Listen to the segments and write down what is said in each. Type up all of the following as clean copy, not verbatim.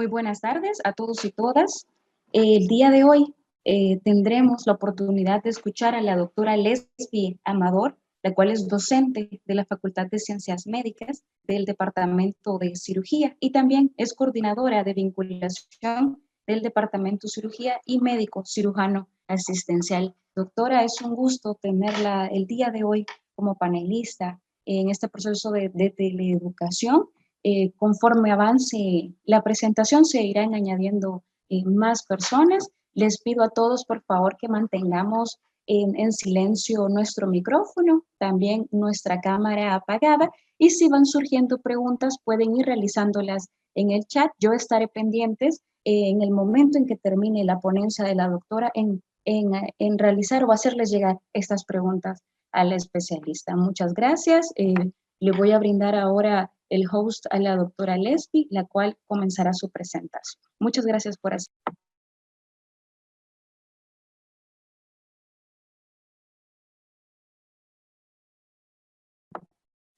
Muy buenas tardes a todos y todas. El día de hoy tendremos la oportunidad de escuchar a la doctora Lesbi Amador, la cual es docente de la Facultad de Ciencias Médicas del Departamento de Cirugía y también es coordinadora de vinculación del Departamento de Cirugía y médico cirujano asistencial. Doctora, es un gusto tenerla el día de hoy como panelista en este proceso de teleeducación. Conforme avance la presentación, se irán añadiendo más personas. Les pido a todos, por favor, que mantengamos en silencio nuestro micrófono, también nuestra cámara apagada, y si van surgiendo preguntas, pueden ir realizándolas en el chat. Yo estaré pendientes en el momento en que termine la ponencia de la doctora en realizar o hacerles llegar estas preguntas a la especialista. Muchas gracias. Le voy a brindar ahora el host a la doctora Lesbi, la cual comenzará su presentación. Muchas gracias por hacer.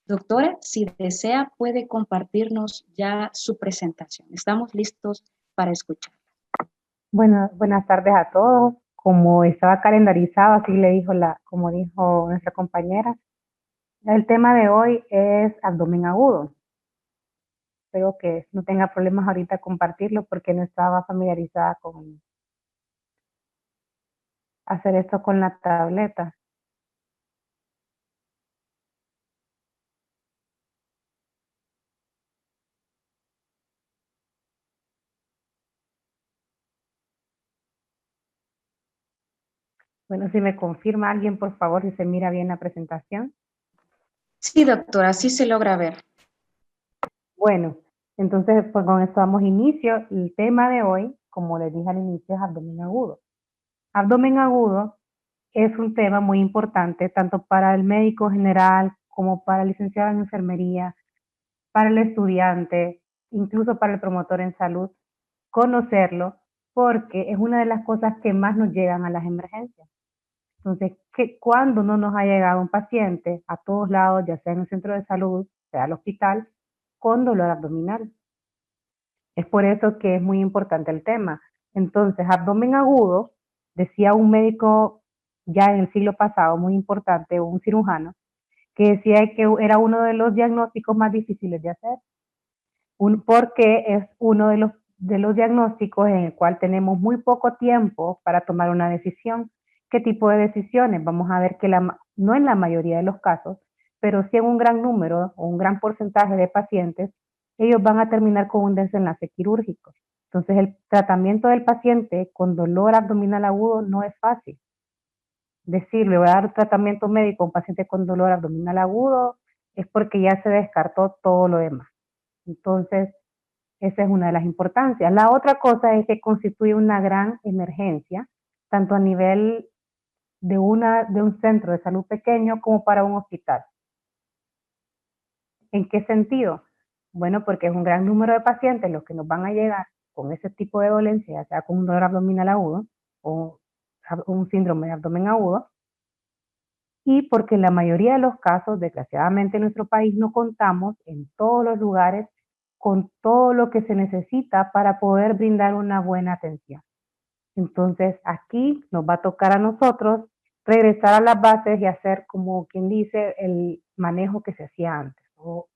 Doctora, si desea, puede compartirnos ya su presentación. Estamos listos para escuchar. Bueno, buenas tardes a todos. Como estaba calendarizado, así le dijo como dijo nuestra compañera, el tema de hoy es abdomen agudo. Espero que no tenga problemas ahorita compartirlo porque no estaba familiarizada con hacer esto con la tableta. Bueno, si me confirma alguien, por favor, si se mira bien la presentación. Sí, doctora, sí se logra ver. Bueno, entonces pues con esto damos inicio. El tema de hoy, como les dije al inicio, es abdomen agudo. Abdomen agudo es un tema muy importante tanto para el médico general como para el licenciado en enfermería, para el estudiante, incluso para el promotor en salud, conocerlo porque es una de las cosas que más nos llegan a las emergencias. Entonces, cuando no nos ha llegado un paciente a todos lados, ya sea en el centro de salud, sea al hospital, con dolor abdominal. Es por eso que es muy importante el tema. Entonces, abdomen agudo, decía un médico ya en el siglo pasado, muy importante, un cirujano, que decía que era uno de los diagnósticos más difíciles de hacer, porque es uno de los diagnósticos en el cual tenemos muy poco tiempo para tomar una decisión. ¿Qué tipo de decisiones? Vamos a ver que no en la mayoría de los casos, pero sí en un gran número o un gran porcentaje de pacientes, ellos van a terminar con un desenlace quirúrgico. Entonces, el tratamiento del paciente con dolor abdominal agudo no es fácil. Decirle, voy a dar tratamiento médico a un paciente con dolor abdominal agudo, es porque ya se descartó todo lo demás. Entonces, esa es una de las importancias. La otra cosa es que constituye una gran emergencia, tanto a nivel de un centro de salud pequeño como para un hospital. ¿En qué sentido? Bueno, porque es un gran número de pacientes los que nos van a llegar con ese tipo de dolencia, ya sea con un dolor abdominal agudo o un síndrome de abdomen agudo, y porque en la mayoría de los casos, desgraciadamente en nuestro país, no contamos en todos los lugares con todo lo que se necesita para poder brindar una buena atención. Entonces, aquí nos va a tocar a nosotros regresar a las bases y hacer, como quien dice, el manejo que se hacía antes, o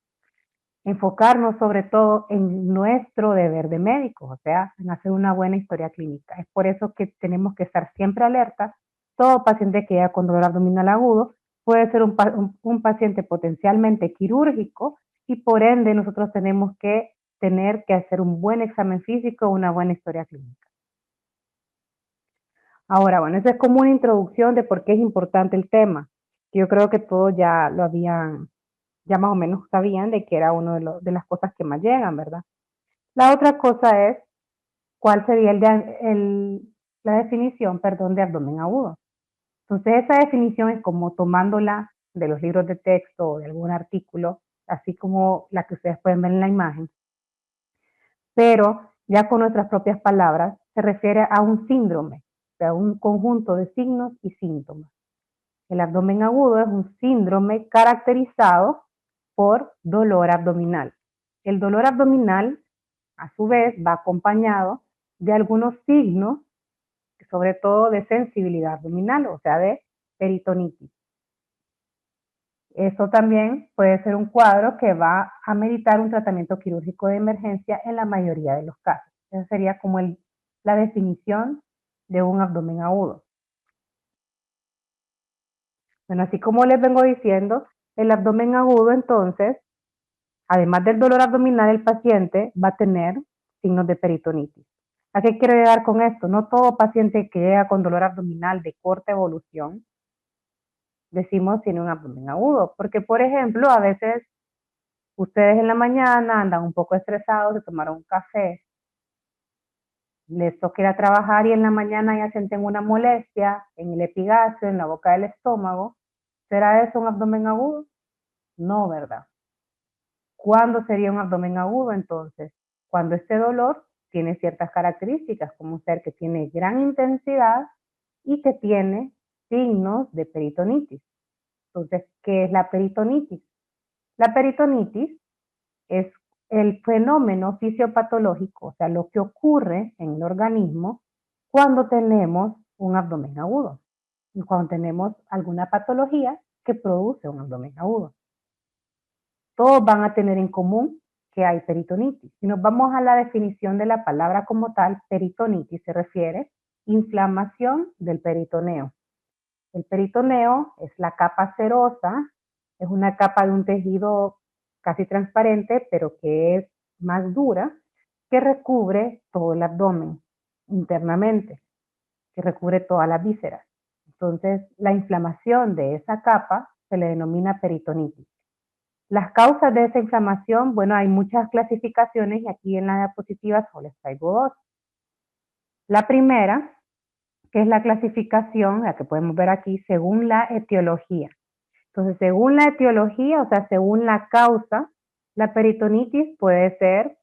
enfocarnos sobre todo en nuestro deber de médicos, o sea, en hacer una buena historia clínica. Es por eso que tenemos que estar siempre alertas. Todo paciente que llega con dolor abdominal agudo puede ser un paciente potencialmente quirúrgico y por ende nosotros tenemos que tener que hacer un buen examen físico, una buena historia clínica. Ahora, bueno, esa es como una introducción de por qué es importante el tema. Yo creo que todos ya lo habían, ya más o menos sabían de que era una de las cosas que más llegan, ¿verdad? La otra cosa es cuál sería la definición, perdón, de abdomen agudo. Entonces, esa definición es como tomándola de los libros de texto o de algún artículo, así como la que ustedes pueden ver en la imagen, pero ya con nuestras propias palabras, se refiere a un síndrome, o sea, un conjunto de signos y síntomas. El abdomen agudo es un síndrome caracterizado por dolor abdominal. El dolor abdominal a su vez va acompañado de algunos signos, sobre todo de sensibilidad abdominal, o sea, de peritonitis. Eso también puede ser un cuadro que va a meditar un tratamiento quirúrgico de emergencia en la mayoría de los casos. Esa sería como la definición de un abdomen agudo. Bueno, así como les vengo diciendo, el abdomen agudo entonces, además del dolor abdominal, el paciente va a tener signos de peritonitis. ¿A qué quiero llegar con esto? No todo paciente que llega con dolor abdominal de corta evolución, decimos tiene un abdomen agudo, porque por ejemplo, a veces ustedes en la mañana andan un poco estresados, se tomaron un café, les toca ir a trabajar y en la mañana ya sienten una molestia en el epigastrio, en la boca del estómago. ¿Será eso un abdomen agudo? No, ¿verdad? ¿Cuándo sería un abdomen agudo entonces? Cuando este dolor tiene ciertas características, como ser que tiene gran intensidad y que tiene signos de peritonitis. Entonces, ¿qué es la peritonitis? La peritonitis es el fenómeno fisiopatológico, o sea, lo que ocurre en el organismo cuando tenemos un abdomen agudo, y cuando tenemos alguna patología que produce un abdomen agudo. Todos van a tener en común que hay peritonitis. Si nos vamos a la definición de la palabra como tal, peritonitis se refiere inflamación del peritoneo. El peritoneo es la capa serosa, es una capa de un tejido casi transparente, pero que es más dura, que recubre todo el abdomen internamente, que recubre todas las vísceras. Entonces, la inflamación de esa capa se le denomina peritonitis. Las causas de esa inflamación, bueno, hay muchas clasificaciones y aquí en la diapositiva solo les traigo dos. La primera, que es la clasificación, la que podemos ver aquí, según la etiología. Entonces, según la etiología, o sea, según la causa, la peritonitis puede ser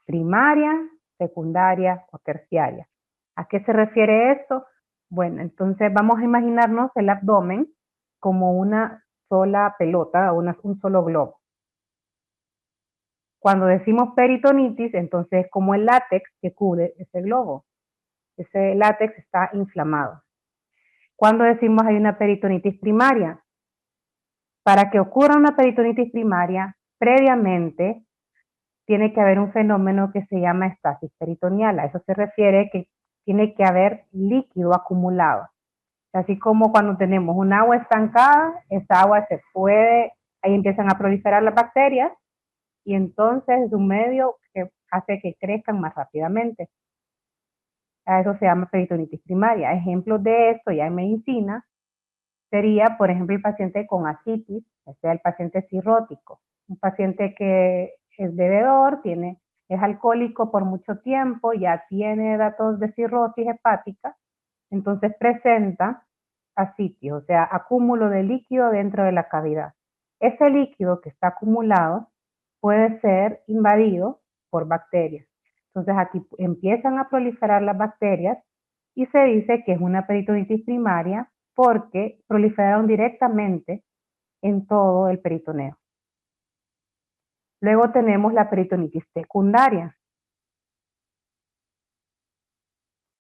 primaria, secundaria o terciaria. ¿A qué se refiere esto? Bueno, entonces vamos a imaginarnos el abdomen como una sola pelota, un solo globo. Cuando decimos peritonitis, entonces es como el látex que cubre ese globo. Ese látex está inflamado. Cuando decimos hay una peritonitis primaria, para que ocurra una peritonitis primaria, previamente tiene que haber un fenómeno que se llama estasis peritoneal. A eso se refiere que tiene que haber líquido acumulado. Así como cuando tenemos un agua estancada, esa agua se puede, ahí empiezan a proliferar las bacterias y entonces es un medio que hace que crezcan más rápidamente. A eso se llama peritonitis primaria. Ejemplos de esto ya en medicina sería, por ejemplo, el paciente con ascitis, o sea, el paciente cirrótico. Un paciente que es bebedor, es alcohólico por mucho tiempo, ya tiene datos de cirrosis hepática, entonces presenta ascitis, o sea, acúmulo de líquido dentro de la cavidad. Ese líquido que está acumulado puede ser invadido por bacterias. Entonces aquí empiezan a proliferar las bacterias y se dice que es una peritonitis primaria porque proliferaron directamente en todo el peritoneo. Luego tenemos la peritonitis secundaria.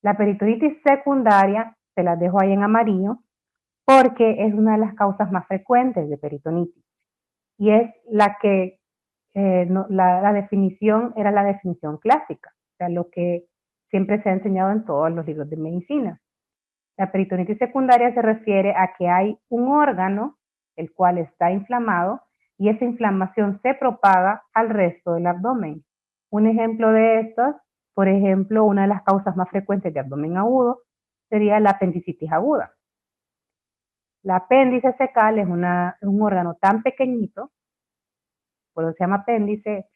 La peritonitis secundaria, se las dejo ahí en amarillo, porque es una de las causas más frecuentes de peritonitis. Y es la que, la definición era la definición clásica, o sea, lo que siempre se ha enseñado en todos los libros de medicina. La peritonitis secundaria se refiere a que hay un órgano el cual está inflamado y esa inflamación se propaga al resto del abdomen. Un ejemplo de estos, por ejemplo, una de las causas más frecuentes de abdomen agudo sería la apendicitis aguda. La apéndice fecal es un órgano tan pequeñito, por eso se llama apéndice,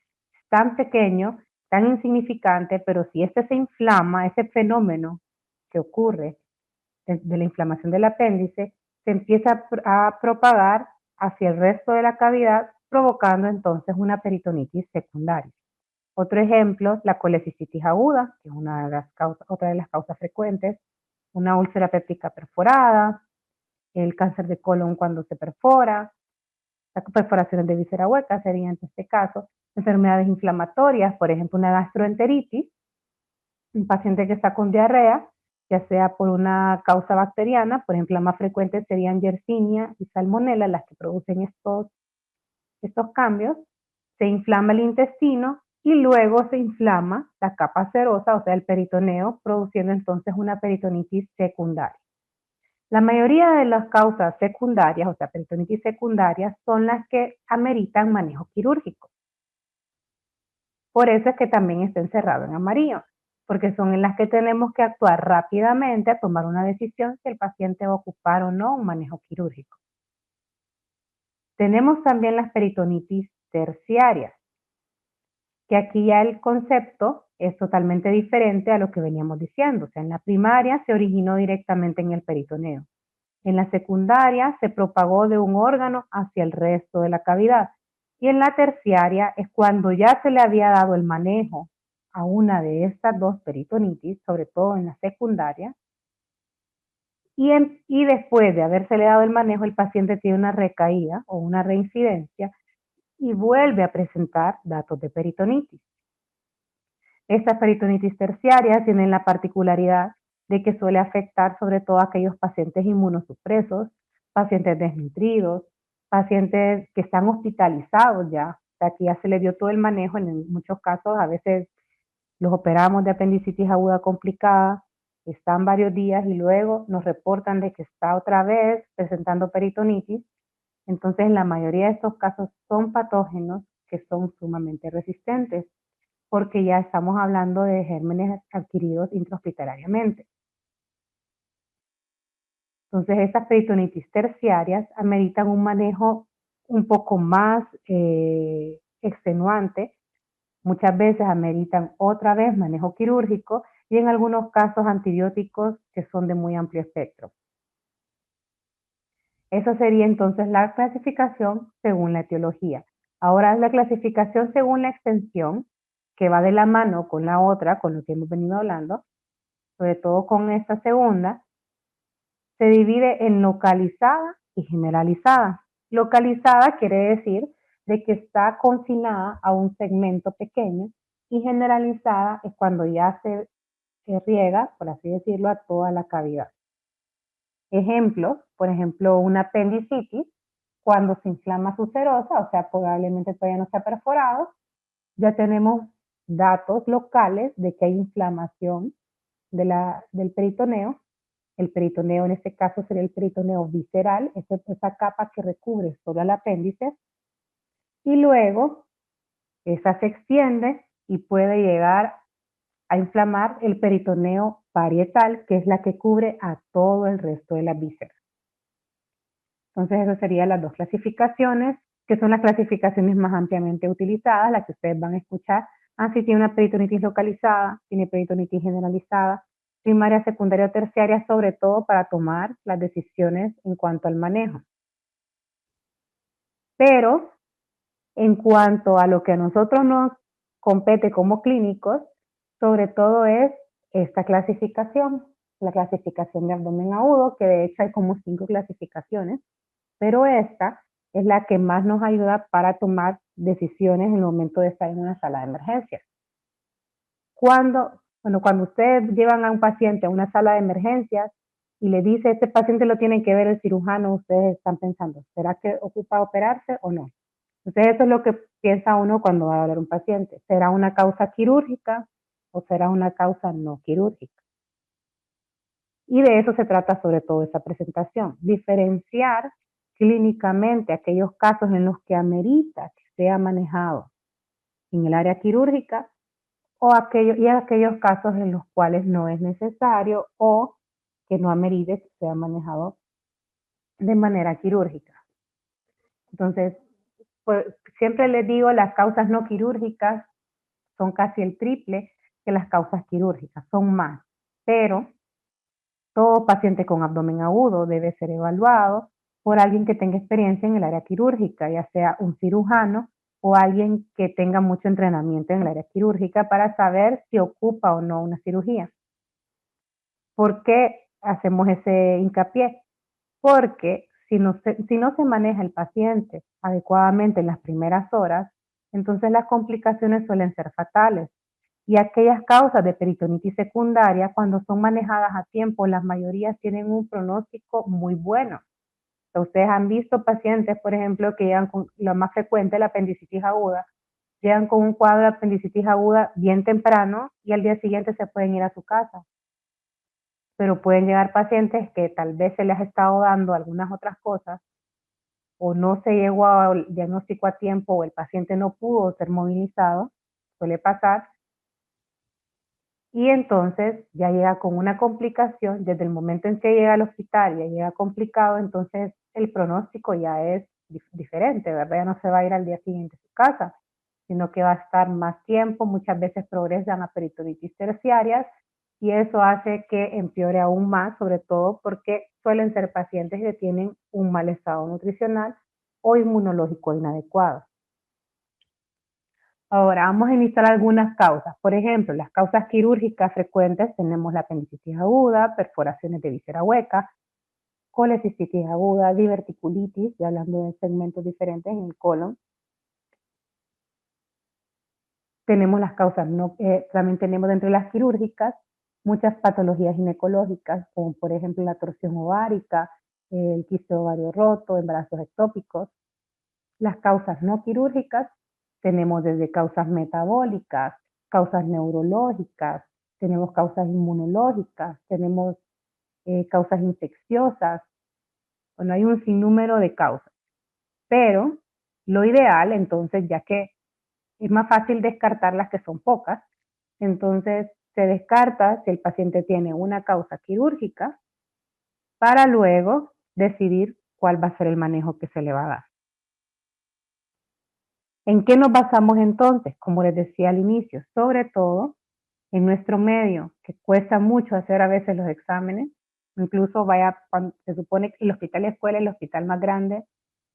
tan pequeño, tan insignificante, pero si este se inflama, ese fenómeno que ocurre de la inflamación del apéndice, se empieza a propagar hacia el resto de la cavidad, provocando entonces una peritonitis secundaria. Otro ejemplo, la colecistitis aguda, que es otra de las causas frecuentes, una úlcera péptica perforada, el cáncer de colon cuando se perfora, Las perforaciones de víscera hueca serían en este caso. Enfermedades inflamatorias, por ejemplo, una gastroenteritis, un paciente que está con diarrea, ya sea por una causa bacteriana, por ejemplo, las más frecuentes serían Yersinia y Salmonella, las que producen estos cambios, se inflama el intestino y luego se inflama la capa serosa, o sea, el peritoneo, produciendo entonces una peritonitis secundaria. La mayoría de las causas secundarias, o sea, peritonitis secundarias, son las que ameritan manejo quirúrgico. Por eso es que también está encerrado en amarillo, porque son en las que tenemos que actuar rápidamente a tomar una decisión si el paciente va a ocupar o no un manejo quirúrgico. Tenemos también las peritonitis terciarias, que aquí ya el concepto es totalmente diferente a lo que veníamos diciendo. O sea, en la primaria se originó directamente en el peritoneo. En la secundaria se propagó de un órgano hacia el resto de la cavidad. Y en la terciaria es cuando ya se le había dado el manejo a una de estas dos peritonitis, sobre todo en la secundaria, y después de habérsele dado el manejo, el paciente tiene una recaída o una reincidencia y vuelve a presentar datos de peritonitis. Estas peritonitis terciarias tienen la particularidad de que suele afectar sobre todo a aquellos pacientes inmunosupresos, pacientes desnutridos, pacientes que están hospitalizados ya. Aquí ya se le dio todo el manejo, en muchos casos a veces los operamos de apendicitis aguda complicada, están varios días y luego nos reportan de que está otra vez presentando peritonitis. Entonces, en la mayoría de estos casos son patógenos que son sumamente resistentes, porque ya estamos hablando de gérmenes adquiridos intrahospitalariamente. Entonces, estas peritonitis terciarias ameritan un manejo un poco más extenuante. Muchas veces ameritan otra vez manejo quirúrgico y en algunos casos antibióticos que son de muy amplio espectro. Eso sería entonces la clasificación según la etiología. Ahora la clasificación según la extensión, que va de la mano con la otra, con lo que hemos venido hablando, sobre todo con esta segunda, se divide en localizada y generalizada. Localizada quiere decir de que está confinada a un segmento pequeño y generalizada es cuando ya se riega, por así decirlo, a toda la cavidad. Ejemplos, por ejemplo, una apendicitis, cuando se inflama su serosa, o sea, probablemente todavía no se ha perforado, ya tenemos datos locales de que hay inflamación del peritoneo. El peritoneo en este caso sería el peritoneo visceral, esa capa que recubre solo el apéndice, y luego esa se extiende y puede llegar a inflamar el peritoneo parietal, que es la que cubre a todo el resto de las vísceras. Entonces, esas serían las dos clasificaciones, que son las clasificaciones más ampliamente utilizadas, las que ustedes van a escuchar. Si tiene una peritonitis localizada, tiene peritonitis generalizada, primaria, secundaria o terciaria, sobre todo para tomar las decisiones en cuanto al manejo. Pero, en cuanto a lo que a nosotros nos compete como clínicos, sobre todo es esta clasificación, la clasificación de abdomen agudo, que de hecho hay como 5 clasificaciones, pero esta es la que más nos ayuda para tomar decisiones en el momento de estar en una sala de emergencias. Cuando ustedes llevan a un paciente a una sala de emergencias y le dice, este paciente lo tiene que ver el cirujano, ustedes están pensando, ¿será que ocupa operarse o no? Entonces eso es lo que piensa uno cuando va a hablar un paciente. ¿Será una causa quirúrgica o será una causa no quirúrgica? Y de eso se trata sobre todo esa presentación, diferenciar clínicamente aquellos casos en los que amerita que sea manejado en el área quirúrgica y aquellos casos en los cuales no es necesario o que no amerite que sea manejado de manera quirúrgica. Entonces, pues, siempre les digo, las causas no quirúrgicas son casi el triple que las causas quirúrgicas, son más, pero todo paciente con abdomen agudo debe ser evaluado por alguien que tenga experiencia en el área quirúrgica, ya sea un cirujano o alguien que tenga mucho entrenamiento en el área quirúrgica para saber si ocupa o no una cirugía. ¿Por qué hacemos ese hincapié? Porque si no se maneja el paciente adecuadamente en las primeras horas, entonces las complicaciones suelen ser fatales. Y aquellas causas de peritonitis secundaria, cuando son manejadas a tiempo, las mayorías tienen un pronóstico muy bueno. Ustedes han visto pacientes, por ejemplo, que llegan con lo más frecuente, la apendicitis aguda, llegan con un cuadro de apendicitis aguda bien temprano y al día siguiente se pueden ir a su casa. Pero pueden llegar pacientes que tal vez se les ha estado dando algunas otras cosas o no se llegó al diagnóstico a tiempo o el paciente no pudo ser movilizado, suele pasar, y entonces ya llega con una complicación, desde el momento en que llega al hospital ya llega complicado, entonces el pronóstico ya es diferente, ¿verdad? Ya no se va a ir al día siguiente a su casa, sino que va a estar más tiempo, muchas veces progresan a peritonitis terciarias y eso hace que empeore aún más, sobre todo porque suelen ser pacientes que tienen un mal estado nutricional o inmunológico inadecuado. Ahora vamos a iniciar algunas causas. Por ejemplo, las causas quirúrgicas frecuentes tenemos la apendicitis aguda, perforaciones de víscera hueca, colecistitis aguda, diverticulitis, ya hablando de segmentos diferentes en el colon. Tenemos las causas, también tenemos dentro de las quirúrgicas muchas patologías ginecológicas, como por ejemplo la torsión ovárica, el quiste ovario roto, embarazos ectópicos. Las causas no quirúrgicas tenemos desde causas metabólicas, causas neurológicas, tenemos causas inmunológicas, tenemos causas infecciosas. Bueno, hay un sinnúmero de causas, pero lo ideal entonces, ya que es más fácil descartar las que son pocas, entonces se descarta si el paciente tiene una causa quirúrgica para luego decidir cuál va a ser el manejo que se le va a dar. ¿En qué nos basamos entonces? Como les decía al inicio, sobre todo en nuestro medio, que cuesta mucho hacer a veces los exámenes, incluso se supone que el hospital escuela es el hospital más grande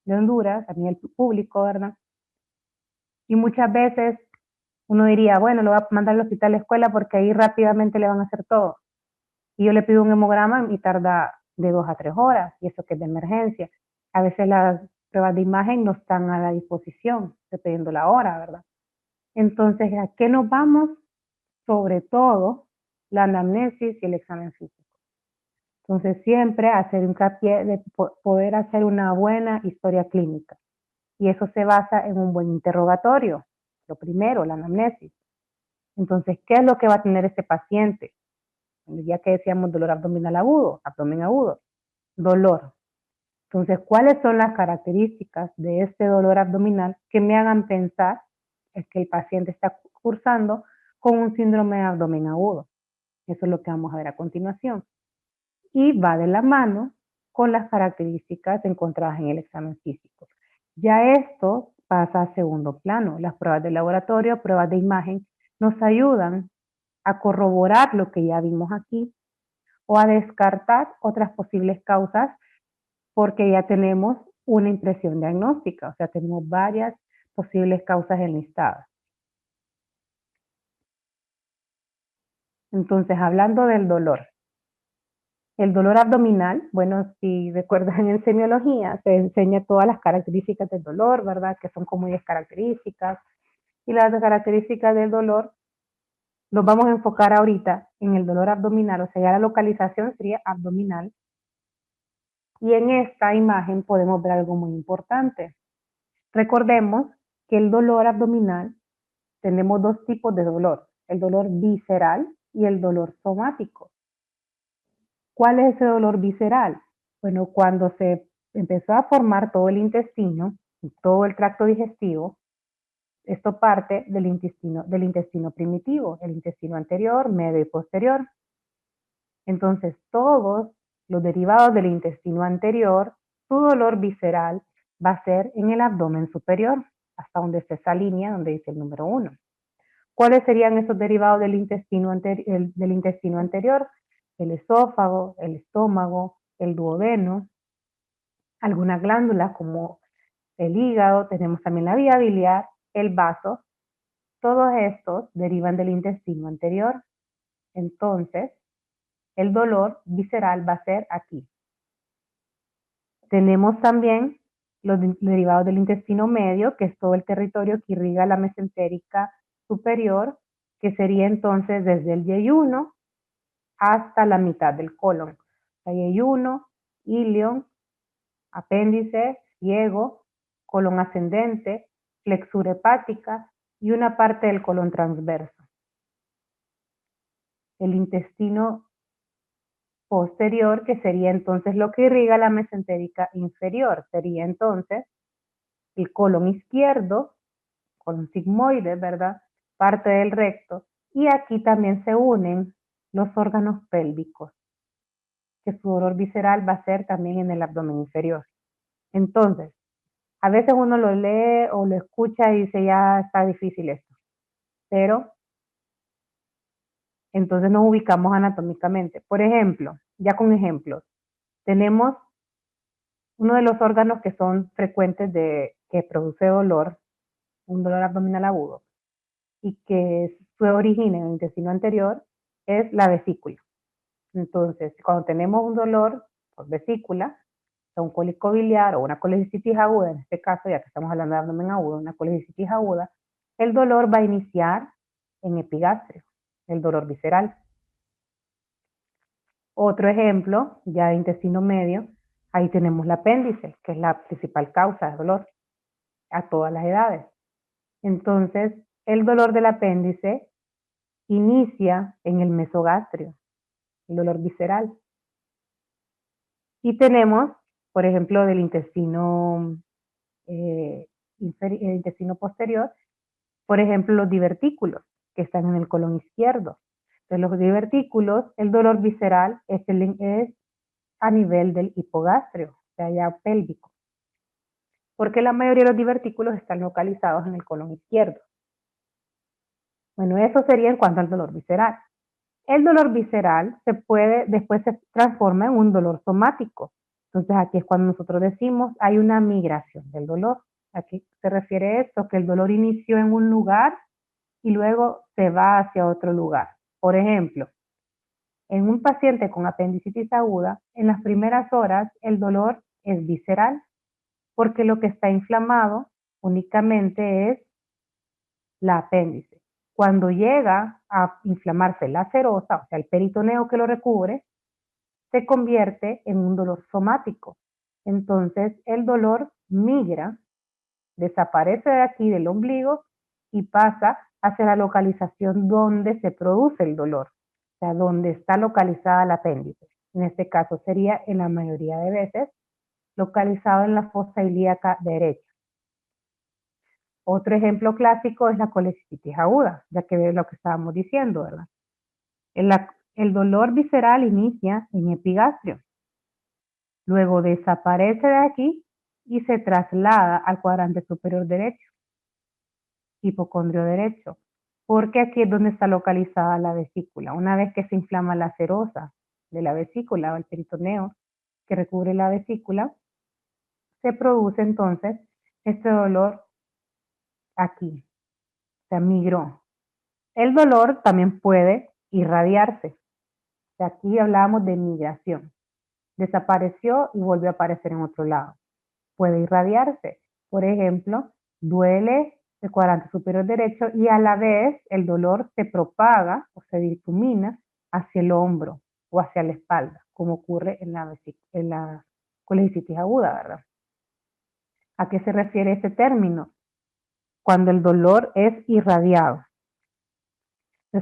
de Honduras, a nivel público, ¿verdad? Y muchas veces uno diría, bueno, lo va a mandar al hospital escuela porque ahí rápidamente le van a hacer todo. Y yo le pido un hemograma y tarda de 2 a 3 horas, y eso que es de emergencia. A veces las pruebas de imagen no están a la disposición, dependiendo la hora, ¿verdad? Entonces, ¿a qué nos vamos? Sobre todo, la anamnesis y el examen físico. Entonces, siempre hacer hincapié de poder hacer una buena historia clínica. Y eso se basa en un buen interrogatorio. Lo primero, la anamnesis. Entonces, ¿qué es lo que va a tener este paciente? Ya que decíamos dolor abdominal agudo, abdomen agudo, dolor. Entonces, ¿cuáles son las características de este dolor abdominal que me hagan pensar que el paciente está cursando con un síndrome de abdomen agudo? Eso es lo que vamos a ver a continuación. Y va de la mano con las características encontradas en el examen físico. Ya esto pasa a segundo plano. Las pruebas de laboratorio, pruebas de imagen, nos ayudan a corroborar lo que ya vimos aquí o a descartar otras posibles causas porque ya tenemos una impresión diagnóstica, o sea, tenemos varias posibles causas enlistadas. Entonces, hablando del dolor. El dolor abdominal, bueno, si recuerdan en semiología, se enseña todas las características del dolor, ¿verdad? Que son como 10 características. Y las características del dolor nos vamos a enfocar ahorita en el dolor abdominal, o sea, ya la localización sería abdominal. Y en esta imagen podemos ver algo muy importante. Recordemos que el dolor abdominal, tenemos dos tipos de dolor, el dolor visceral y el dolor somático. ¿Cuál es ese dolor visceral? Bueno, cuando se empezó a formar todo el intestino, todo el tracto digestivo, esto parte del intestino primitivo, el intestino anterior, medio y posterior. Entonces, todos los derivados del intestino anterior, su dolor visceral va a ser en el abdomen superior, hasta donde está esa línea donde dice el número 1. ¿Cuáles serían esos derivados del intestino anterior? El esófago, el estómago, el duodeno, algunas glándulas como el hígado, tenemos también la vía biliar, el vaso. Todos estos derivan del intestino anterior. Entonces, el dolor visceral va a ser aquí. Tenemos también los derivados del intestino medio, que es todo el territorio que irriga la mesentérica superior, que sería entonces desde el yeyuno hasta la mitad del colon. Yeyuno, ilion, apéndice, ciego, colon ascendente, flexura hepática y una parte del colon transverso. El intestino posterior, que sería entonces lo que irriga la mesentérica inferior, sería entonces el colon izquierdo, colon sigmoide, ¿verdad? Parte del recto, y aquí también se unen los órganos pélvicos, que su dolor visceral va a ser también en el abdomen inferior. Entonces, a veces uno lo lee o lo escucha y dice, ya está difícil esto, pero entonces nos ubicamos anatómicamente. Por ejemplo, ya con ejemplos, tenemos uno de los órganos que son frecuentes que produce dolor, un dolor abdominal agudo, y que su origen en el intestino anterior es la vesícula. Entonces, cuando tenemos un dolor por vesícula, un cólico biliar o una colecitis aguda, en este caso, ya que estamos hablando de abdomen agudo, una colecitis aguda, el dolor va a iniciar en epigastrio, el dolor visceral. Otro ejemplo, ya de intestino medio, ahí tenemos el apéndice, que es la principal causa de dolor a todas las edades. Entonces, el dolor del apéndice inicia en el mesogastrio, el dolor visceral. Y tenemos, por ejemplo, del intestino, el intestino posterior, por ejemplo, los divertículos, que están en el colon izquierdo. Entonces, los divertículos, el dolor visceral es a nivel del hipogastrio, o sea, ya pélvico, porque la mayoría de los divertículos están localizados en el colon izquierdo. Bueno, eso sería en cuanto al dolor visceral. El dolor visceral después se transforma en un dolor somático. Entonces aquí es cuando nosotros decimos hay una migración del dolor. Aquí se refiere a esto, que el dolor inició en un lugar y luego se va hacia otro lugar. Por ejemplo, en un paciente con apendicitis aguda, en las primeras horas el dolor es visceral, porque lo que está inflamado únicamente es la apéndice. Cuando llega a inflamarse la serosa, o sea, el peritoneo que lo recubre, se convierte en un dolor somático. Entonces, el dolor migra, desaparece de aquí del ombligo y pasa hacia la localización donde se produce el dolor, o sea, donde está localizada el apéndice. En este caso sería, en la mayoría de veces, localizado en la fosa ilíaca derecha. Otro ejemplo clásico es la colecitis aguda, ya que es lo que estábamos diciendo, ¿verdad? El dolor visceral inicia en epigastrio, luego desaparece de aquí y se traslada al cuadrante superior derecho, hipocondrio derecho, porque aquí es donde está localizada la vesícula. Una vez que se inflama la serosa de la vesícula o el peritoneo que recubre la vesícula, se produce entonces este dolor aquí, se migró. El dolor también puede irradiarse. Aquí hablábamos de migración. Desapareció y volvió a aparecer en otro lado. Puede irradiarse. Por ejemplo, duele el cuadrante superior derecho y a la vez el dolor se propaga o se difumina hacia el hombro o hacia la espalda, como ocurre en la colecitis aguda, ¿verdad? ¿A qué se refiere este término? Cuando el dolor es irradiado.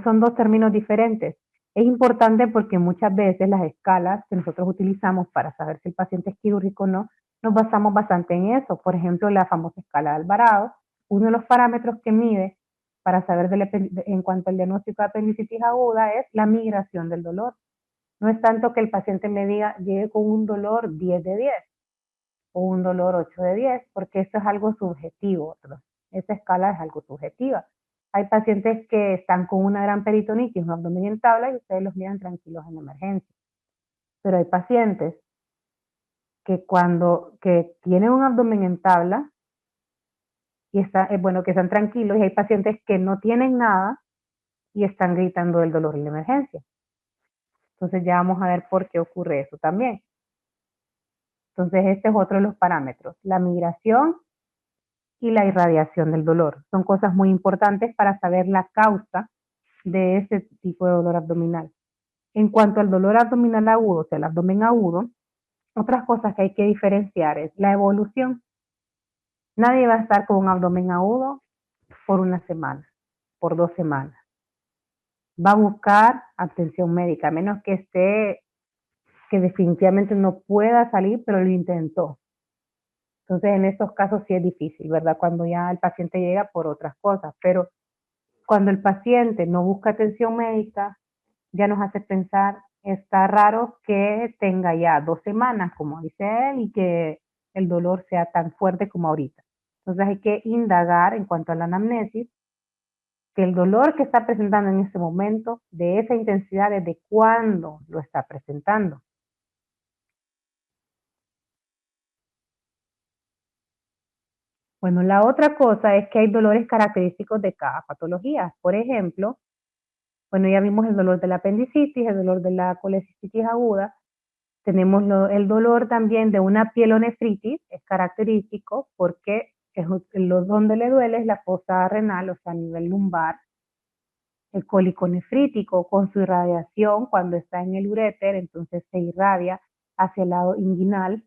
Son dos términos diferentes. Es importante porque muchas veces las escalas que nosotros utilizamos para saber si el paciente es quirúrgico o no, nos basamos bastante en eso. Por ejemplo, la famosa escala de Alvarado, uno de los parámetros que mide para saber en cuanto al diagnóstico de apendicitis aguda es la migración del dolor. No es tanto que el paciente me diga, llegue con un dolor 10 de 10 o un dolor 8 de 10, porque eso es algo subjetivo, ¿verdad? Esa escala es algo subjetiva. Hay pacientes que están con una gran peritonitis, un abdomen en tabla, y ustedes los miran tranquilos en emergencia. Pero hay pacientes que tienen un abdomen en tabla y que están tranquilos, y hay pacientes que no tienen nada y están gritando del dolor en la emergencia. Entonces ya vamos a ver por qué ocurre eso también. Entonces, este es otro de los parámetros, la migración y la irradiación del dolor. Son cosas muy importantes para saber la causa de ese tipo de dolor abdominal. En cuanto al dolor abdominal agudo, o sea, el abdomen agudo, otras cosas que hay que diferenciar es la evolución. Nadie va a estar con un abdomen agudo por una semana, por 2 semanas. Va a buscar atención médica, a menos que esté, que definitivamente no pueda salir, pero lo intentó. Entonces, en estos casos sí es difícil, ¿verdad? Cuando ya el paciente llega por otras cosas, pero cuando el paciente no busca atención médica, ya nos hace pensar, está raro que tenga ya 2 semanas, como dice él, y que el dolor sea tan fuerte como ahorita. Entonces hay que indagar en cuanto a la anamnesis, que el dolor que está presentando en ese momento, de esa intensidad, desde cuándo lo está presentando. Bueno, la otra cosa es que hay dolores característicos de cada patología. Por ejemplo, bueno, ya vimos el dolor de la apendicitis, el dolor de la colecistitis aguda. Tenemos el dolor también de una pielonefritis, es característico porque donde le duele es la fosa renal, o sea, a nivel lumbar. El cólico nefrítico con su irradiación cuando está en el uréter, entonces se irradia hacia el lado inguinal.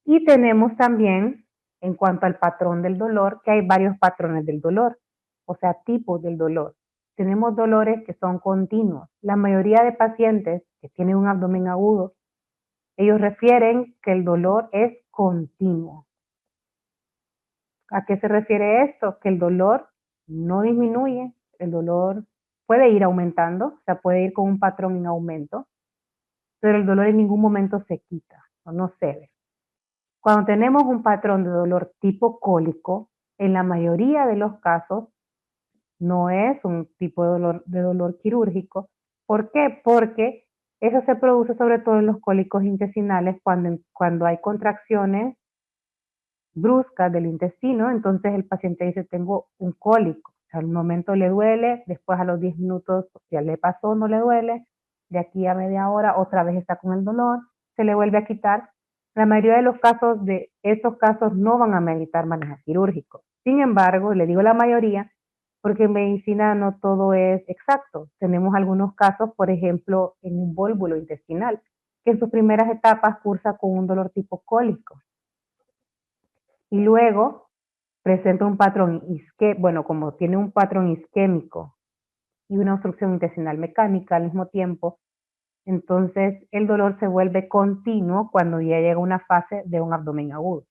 Y tenemos también, en cuanto al patrón del dolor, que hay varios patrones del dolor, o sea, tipos del dolor. Tenemos dolores que son continuos. La mayoría de pacientes que tienen un abdomen agudo, ellos refieren que el dolor es continuo. ¿A qué se refiere esto? Que el dolor no disminuye, el dolor puede ir aumentando, o sea, puede ir con un patrón en aumento, pero el dolor en ningún momento se quita o no cede. Cuando tenemos un patrón de dolor tipo cólico, en la mayoría de los casos no es un tipo de dolor quirúrgico. ¿Por qué? Porque eso se produce sobre todo en los cólicos intestinales cuando hay contracciones bruscas del intestino, entonces el paciente dice tengo un cólico. Al momento le duele, después a los 10 minutos ya le pasó, no le duele, de aquí a media hora otra vez está con el dolor, se le vuelve a quitar. La mayoría de los casos de estos casos no van a meritar manejo quirúrgico. Sin embargo, le digo la mayoría, porque en medicina no todo es exacto. Tenemos algunos casos, por ejemplo, en un vólvulo intestinal, que en sus primeras etapas cursa con un dolor tipo cólico. Y luego presenta un patrón bueno, como tiene un patrón isquémico y una obstrucción intestinal mecánica al mismo tiempo, entonces el dolor se vuelve continuo cuando ya llega una fase de un abdomen agudo.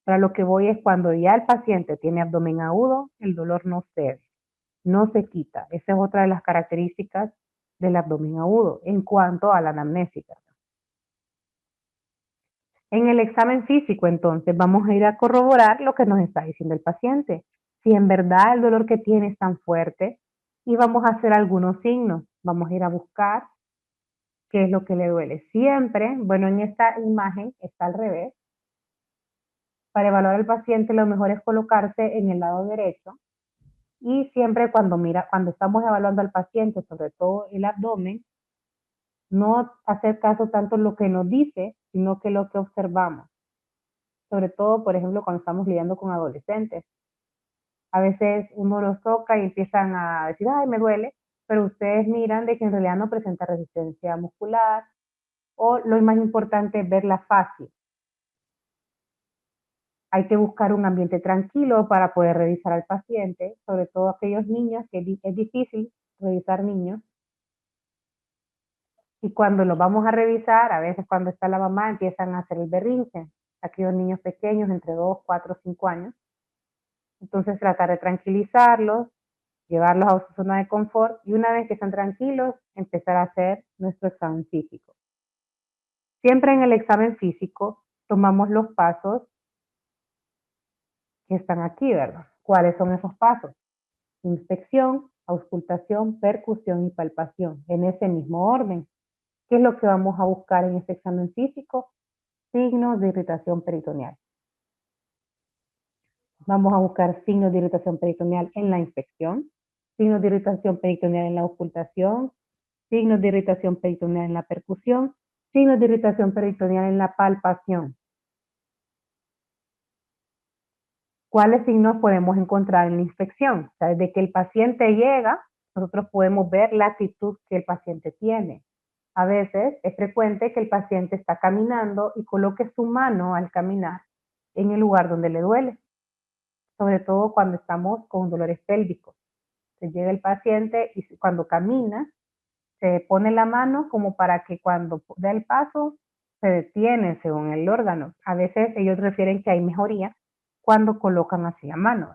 Para lo que voy es cuando ya el paciente tiene abdomen agudo, el dolor no cede, no se quita. Esa es otra de las características del abdomen agudo en cuanto a la anamnésica. En el examen físico, entonces, vamos a ir a corroborar lo que nos está diciendo el paciente. Si en verdad el dolor que tiene es tan fuerte, y vamos a hacer algunos signos. Vamos a ir a buscar qué es lo que le duele. Siempre, bueno, en esta imagen está al revés. Para evaluar al paciente, lo mejor es colocarse en el lado derecho. Y siempre cuando estamos evaluando al paciente, sobre todo el abdomen, no hacer caso tanto en lo que nos dice, sino que lo que observamos. Sobre todo, por ejemplo, cuando estamos lidiando con adolescentes. A veces uno los toca y empiezan a decir, ay, me duele, pero ustedes miran de que en realidad no presenta resistencia muscular, o lo más importante es ver la fascia. Hay que buscar un ambiente tranquilo para poder revisar al paciente, sobre todo aquellos niños, que es difícil revisar niños. Y cuando los vamos a revisar, a veces cuando está la mamá, empiezan a hacer el berrinche, aquellos niños pequeños entre 2, 4, 5 años. Entonces tratar de tranquilizarlos, llevarlos a su zona de confort y una vez que están tranquilos, empezar a hacer nuestro examen físico. Siempre en el examen físico tomamos los pasos que están aquí, ¿verdad? ¿Cuáles son esos pasos? Inspección, auscultación, percusión y palpación, en ese mismo orden. ¿Qué es lo que vamos a buscar en este examen físico? Signos de irritación peritoneal. Vamos a buscar signos de irritación peritoneal en la inspección, signos de irritación peritoneal en la auscultación, signos de irritación peritoneal en la percusión Signos de irritación peritoneal en la palpación. ¿Cuáles signos podemos encontrar en la inspección? O sea, desde que el paciente llega, nosotros podemos ver la actitud que el paciente tiene. A veces es frecuente que el paciente está caminando y coloque su mano al caminar en el lugar donde le duele, sobre todo cuando estamos con dolores pélvicos. Se llega el paciente y cuando camina, se pone la mano como para que cuando da el paso se detiene según el órgano. A veces ellos refieren que hay mejoría cuando colocan así la mano.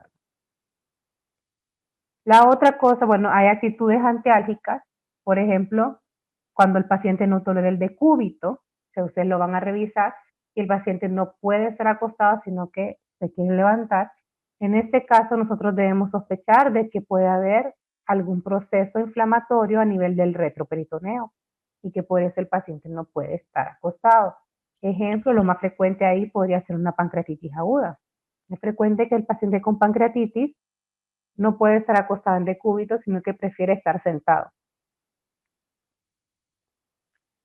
La otra cosa, bueno, hay actitudes antiálgicas, por ejemplo, cuando el paciente no tolera el decúbito, que ustedes lo van a revisar, y el paciente no puede estar acostado, sino que se quiere levantar. En este caso, nosotros debemos sospechar de que puede haber algún proceso inflamatorio a nivel del retroperitoneo y que por eso el paciente no puede estar acostado. Ejemplo, lo más frecuente ahí podría ser una pancreatitis aguda. Es frecuente que el paciente con pancreatitis no puede estar acostado en decúbito, sino que prefiere estar sentado.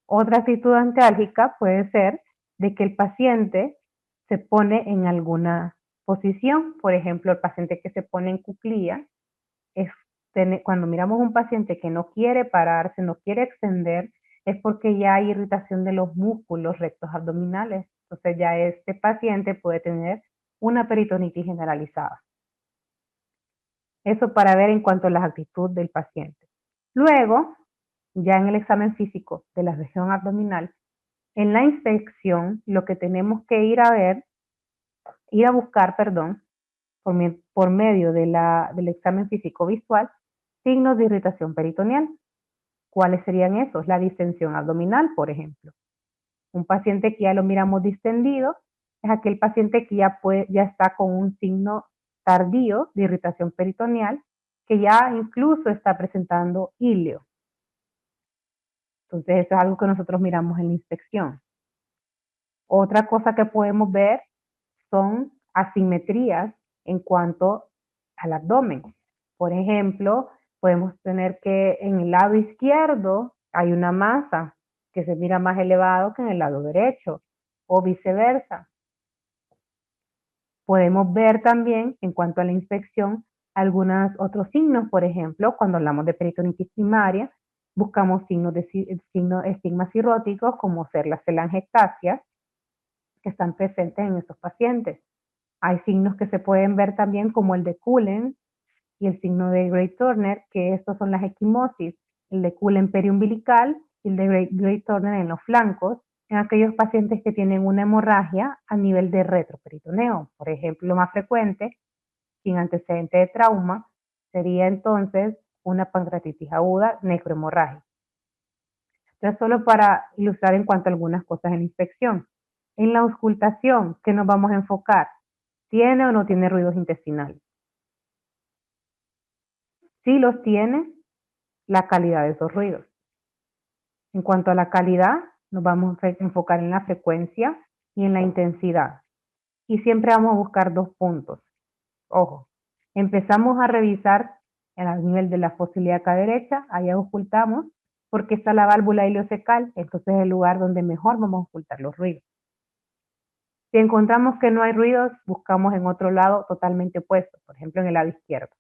Otra actitud antiálgica puede ser de que el paciente se pone en alguna posición. Por ejemplo, el paciente que se pone en cuclilla, cuando miramos un paciente que no quiere pararse, no quiere extender, es porque ya hay irritación de los músculos rectos abdominales. Entonces ya este paciente puede tener una peritonitis generalizada. Eso para ver en cuanto a la actitud del paciente. Luego, ya en el examen físico de la región abdominal, en la inspección, lo que tenemos que ir a buscar, perdón, por medio del examen físico visual, signos de irritación peritoneal. ¿Cuáles serían esos? La distensión abdominal, por ejemplo. Un paciente que ya lo miramos distendido es aquel paciente que ya está con un signo tardío de irritación peritoneal, que ya incluso está presentando hilo. Entonces, eso es algo que nosotros miramos en la inspección. Otra cosa que podemos ver son asimetrías en cuanto al abdomen. Por ejemplo, podemos tener que en el lado izquierdo hay una masa que se mira más elevado que en el lado derecho, o viceversa. Podemos ver también, en cuanto a la inspección, algunos otros signos. Por ejemplo, cuando hablamos de peritonitis primaria, buscamos estigmas cirróticos como ser las telangiectasias, que están presentes en estos pacientes. Hay signos que se pueden ver también como el de Cullen y el signo de Gray-Turner, que estos son las equimosis, el de Cullen periumbilical y el de Gray-Turner en los flancos, en aquellos pacientes que tienen una hemorragia a nivel de retroperitoneo. Por ejemplo, lo más frecuente, sin antecedente de trauma, sería entonces una pancreatitis aguda necrohemorrágica. Entonces, solo para ilustrar en cuanto a algunas cosas en la inspección. En la auscultación, ¿qué nos vamos a enfocar? ¿Tiene o no tiene ruidos intestinales? Si los tiene, la calidad de esos ruidos. En cuanto a la calidad, nos vamos a enfocar en la frecuencia y en la intensidad. Y siempre vamos a buscar 2 puntos. Ojo, empezamos a revisar a nivel de la fosa ilíaca derecha, ahí auscultamos, porque está la válvula ileocecal, entonces es el lugar donde mejor vamos a ocultar los ruidos. Si encontramos que no hay ruidos, buscamos en otro lado totalmente opuesto, por ejemplo en el lado izquierdo.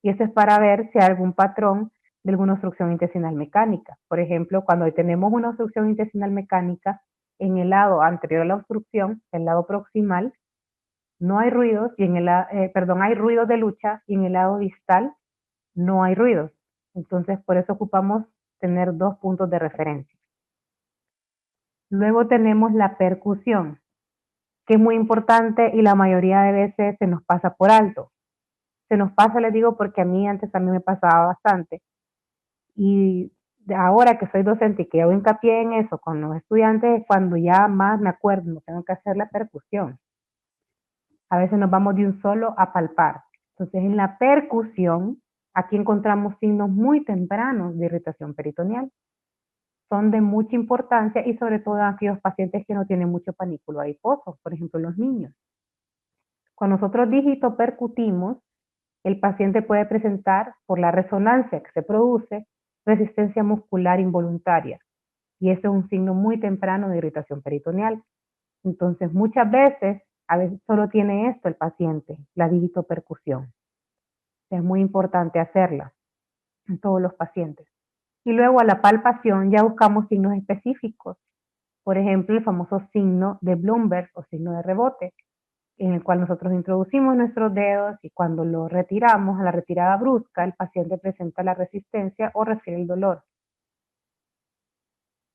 Y eso es para ver si hay algún patrón de alguna obstrucción intestinal mecánica. Por ejemplo, cuando tenemos una obstrucción intestinal mecánica, en el lado anterior a la obstrucción, el lado proximal, no hay ruidos, y hay ruidos de lucha, y en el lado distal no hay ruidos. Entonces, por eso ocupamos tener 2 puntos de referencia. Luego tenemos la percusión, que es muy importante y la mayoría de veces se nos pasa por alto. Se nos pasa, les digo, porque a mí antes también me pasaba bastante. Y ahora que soy docente y que hago hincapié en eso con los estudiantes, es cuando ya más me acuerdo, no tengo que hacer la percusión. A veces nos vamos de un solo a palpar. Entonces, en la percusión, aquí encontramos signos muy tempranos de irritación peritoneal. Son de mucha importancia y sobre todo en aquellos pacientes que no tienen mucho panículo adiposo, por ejemplo, los niños. Cuando nosotros digitopercutimos, el paciente puede presentar, por la resonancia que se produce, resistencia muscular involuntaria. y ese es un signo muy temprano de irritación peritoneal. Entonces, muchas veces, a veces solo tiene esto el paciente, la digitopercusión. Es muy importante hacerla en todos los pacientes. Y luego a la palpación ya buscamos signos específicos. Por ejemplo, el famoso signo de Bloomberg o signo de rebote, en el cual nosotros introducimos nuestros dedos y cuando lo retiramos a la retirada brusca, el paciente presenta la resistencia o refiere el dolor.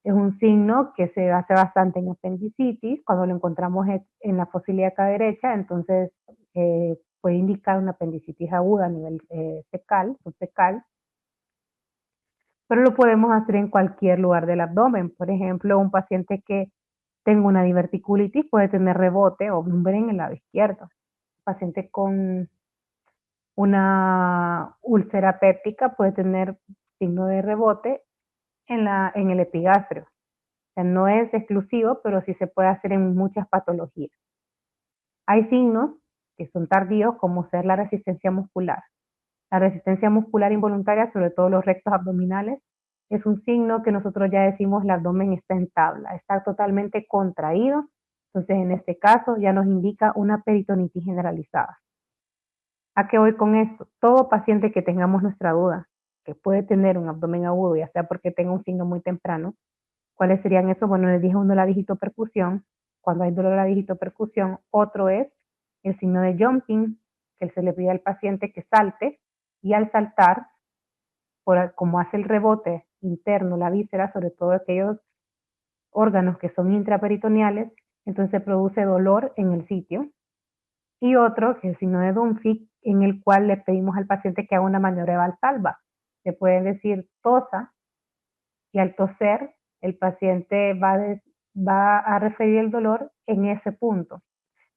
Es un signo que se hace bastante en apendicitis, cuando lo encontramos en la fosa ilíaca derecha, entonces puede indicar una apendicitis aguda a nivel fecal, subfecal, pero lo podemos hacer en cualquier lugar del abdomen. Por ejemplo, un paciente que tenga una diverticulitis puede tener rebote o Bloomberg en el lado izquierdo. Un paciente con una úlcera péptica puede tener signo de rebote en el epigastrio. O sea, no es exclusivo, pero sí se puede hacer en muchas patologías. Hay signos que son tardíos, como ser la resistencia muscular. La resistencia muscular involuntaria, sobre todo los rectos abdominales, es un signo que nosotros ya decimos el abdomen está en tabla, está totalmente contraído. Entonces, en este caso, ya nos indica una peritonitis generalizada. ¿A qué voy con esto? Todo paciente que tengamos nuestra duda, que puede tener un abdomen agudo, ya sea porque tenga un signo muy temprano, ¿cuáles serían esos? Bueno, les dije uno, la digitopercusión. Cuando hay dolor de la digitopercusión, otro es el signo de jumping, que se le pide al paciente que salte, y al saltar, como hace el rebote interno, la víscera, sobre todo aquellos órganos que son intraperitoneales, entonces produce dolor en el sitio. Y otro, que es el signo de Dunphy, en el cual le pedimos al paciente que haga una maniobra de Valsalva. Le pueden decir tosa, y al toser, el paciente va a referir el dolor en ese punto.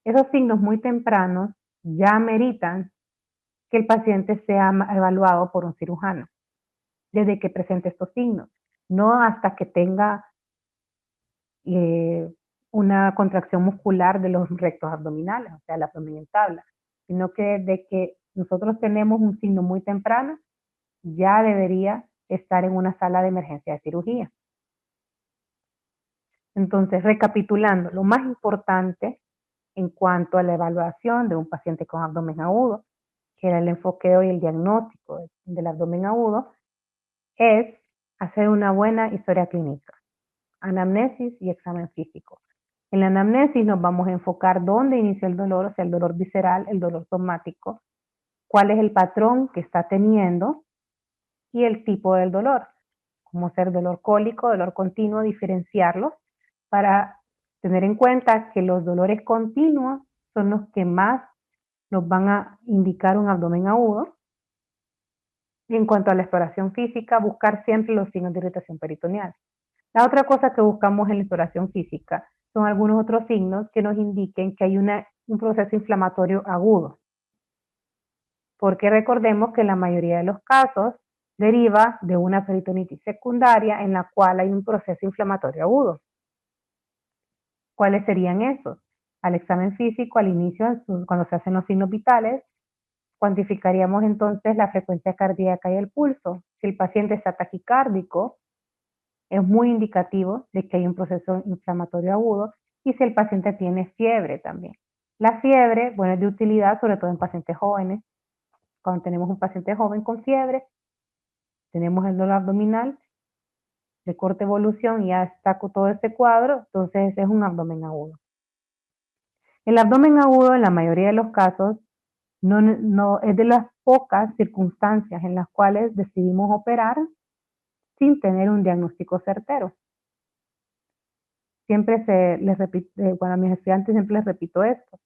Esos signos muy tempranos ya ameritan que el paciente sea evaluado por un cirujano, desde que presente estos signos, no hasta que tenga una contracción muscular de los rectos abdominales, o sea, el abdomen en tabla, sino que desde que nosotros tenemos un signo muy temprano, ya debería estar en una sala de emergencia de cirugía. Entonces, recapitulando, lo más importante en cuanto a la evaluación de un paciente con abdomen agudo, que era el enfoque de hoy, el diagnóstico del abdomen agudo, es hacer una buena historia clínica, anamnesis y examen físico. En la anamnesis nos vamos a enfocar dónde inició el dolor, o sea, el dolor visceral, el dolor somático, cuál es el patrón que está teniendo y el tipo del dolor, como ser dolor cólico, dolor continuo, diferenciarlos para tener en cuenta que los dolores continuos son los que más nos van a indicar un abdomen agudo. Y en cuanto a la exploración física, buscar siempre los signos de irritación peritoneal. La otra cosa que buscamos en la exploración física son algunos otros signos que nos indiquen que hay un proceso inflamatorio agudo. Porque recordemos que en la mayoría de los casos deriva de una peritonitis secundaria en la cual hay un proceso inflamatorio agudo. ¿Cuáles serían esos? Al examen físico, al inicio, cuando se hacen los signos vitales, cuantificaríamos entonces la frecuencia cardíaca y el pulso. Si el paciente está taquicárdico, es muy indicativo de que hay un proceso inflamatorio agudo, y si el paciente tiene fiebre también. La fiebre, bueno, es de utilidad sobre todo en pacientes jóvenes. Cuando tenemos un paciente joven con fiebre, tenemos el dolor abdominal de corta evolución y ya está con todo este cuadro, entonces es un abdomen agudo. El abdomen agudo en la mayoría de los casos no es de las pocas circunstancias en las cuales decidimos operar sin tener un diagnóstico certero. Siempre les repito, bueno, a mis estudiantes siempre les repito esto.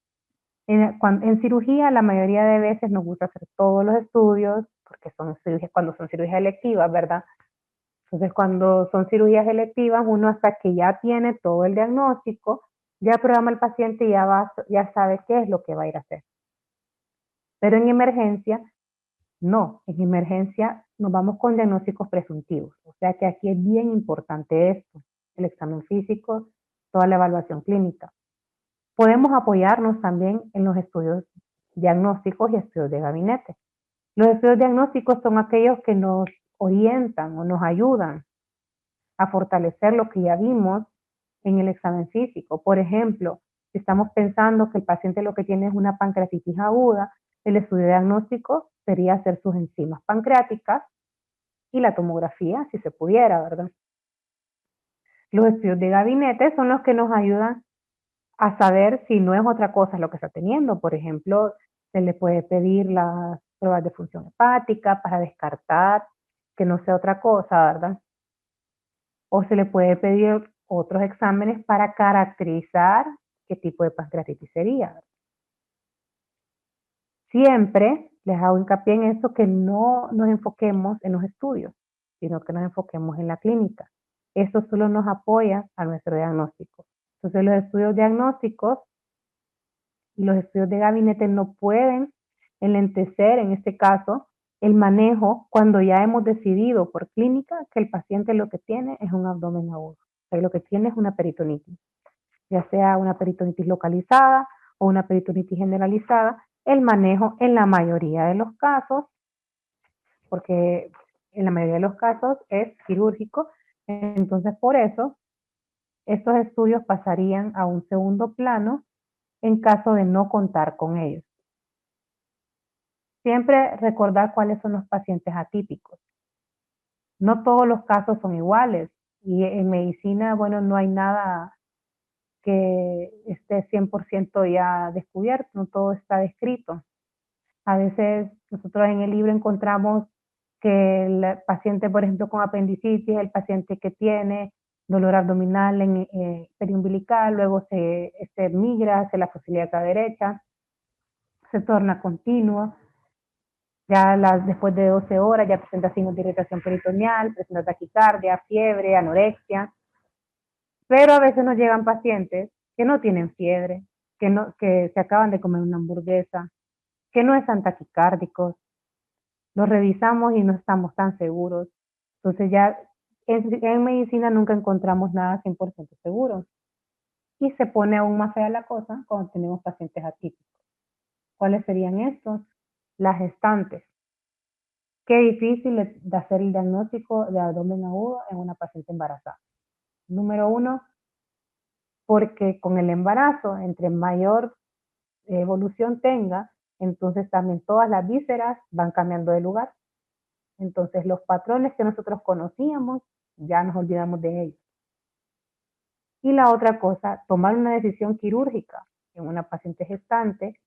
En cirugía la mayoría de veces nos gusta hacer todos los estudios, porque son cirugías, cuando son cirugías electivas, ¿verdad? Entonces cuando son cirugías electivas, uno hasta que ya tiene todo el diagnóstico, ya programa al paciente y ya sabe qué es lo que va a ir a hacer. Pero en emergencia, no, en emergencia nos vamos con diagnósticos presuntivos. O sea que aquí es bien importante esto, el examen físico, toda la evaluación clínica. Podemos apoyarnos también en los estudios diagnósticos y estudios de gabinete. Los estudios diagnósticos son aquellos que nos orientan o nos ayudan a fortalecer lo que ya vimos en el examen físico. Por ejemplo, si estamos pensando que el paciente lo que tiene es una pancreatitis aguda, el estudio diagnóstico sería hacer sus enzimas pancreáticas y la tomografía, si se pudiera, ¿verdad? Los estudios de gabinete son los que nos ayudan a saber si no es otra cosa lo que está teniendo. Por ejemplo, se le puede pedir las pruebas de función hepática para descartar que no sea otra cosa, ¿verdad? O se le puede pedir otros exámenes para caracterizar qué tipo de pancreatitis sería. Siempre les hago hincapié en esto, que no nos enfoquemos en los estudios, sino que nos enfoquemos en la clínica. Esto solo nos apoya a nuestro diagnóstico. Entonces los estudios diagnósticos y los estudios de gabinete no pueden enlentecer, en este caso, el manejo cuando ya hemos decidido por clínica que el paciente lo que tiene es un abdomen agudo, o sea, lo que tiene es una peritonitis, ya sea una peritonitis localizada o una peritonitis generalizada. El manejo en la mayoría de los casos, porque en la mayoría de los casos es quirúrgico, entonces por eso estos estudios pasarían a un segundo plano en caso de no contar con ellos. Siempre recordar cuáles son los pacientes atípicos. No todos los casos son iguales y en medicina, bueno, no hay nada que esté 100% ya descubierto, no todo está descrito. A veces nosotros en el libro encontramos que el paciente, por ejemplo, con apendicitis, el paciente que tiene dolor abdominal en periumbilical, luego se migra hacia la fosa ilíaca derecha, se torna continuo. Ya después de 12 horas ya presenta signos de irritación peritoneal, presenta taquicardia, fiebre, anorexia. Pero a veces nos llegan pacientes que no tienen fiebre, que se acaban de comer una hamburguesa, que no están taquicárdicos. Los revisamos y no estamos tan seguros. Entonces ya en medicina nunca encontramos nada 100% seguro. Y se pone aún más fea la cosa cuando tenemos pacientes atípicos. ¿Cuáles serían estos? Las gestantes. Qué difícil es de hacer el diagnóstico de abdomen agudo en una paciente embarazada. Número uno, porque con el embarazo, entre mayor evolución tenga, entonces también todas las vísceras van cambiando de lugar. Entonces los patrones que nosotros conocíamos, ya nos olvidamos de ellos. Y la otra cosa, tomar una decisión quirúrgica en una paciente gestante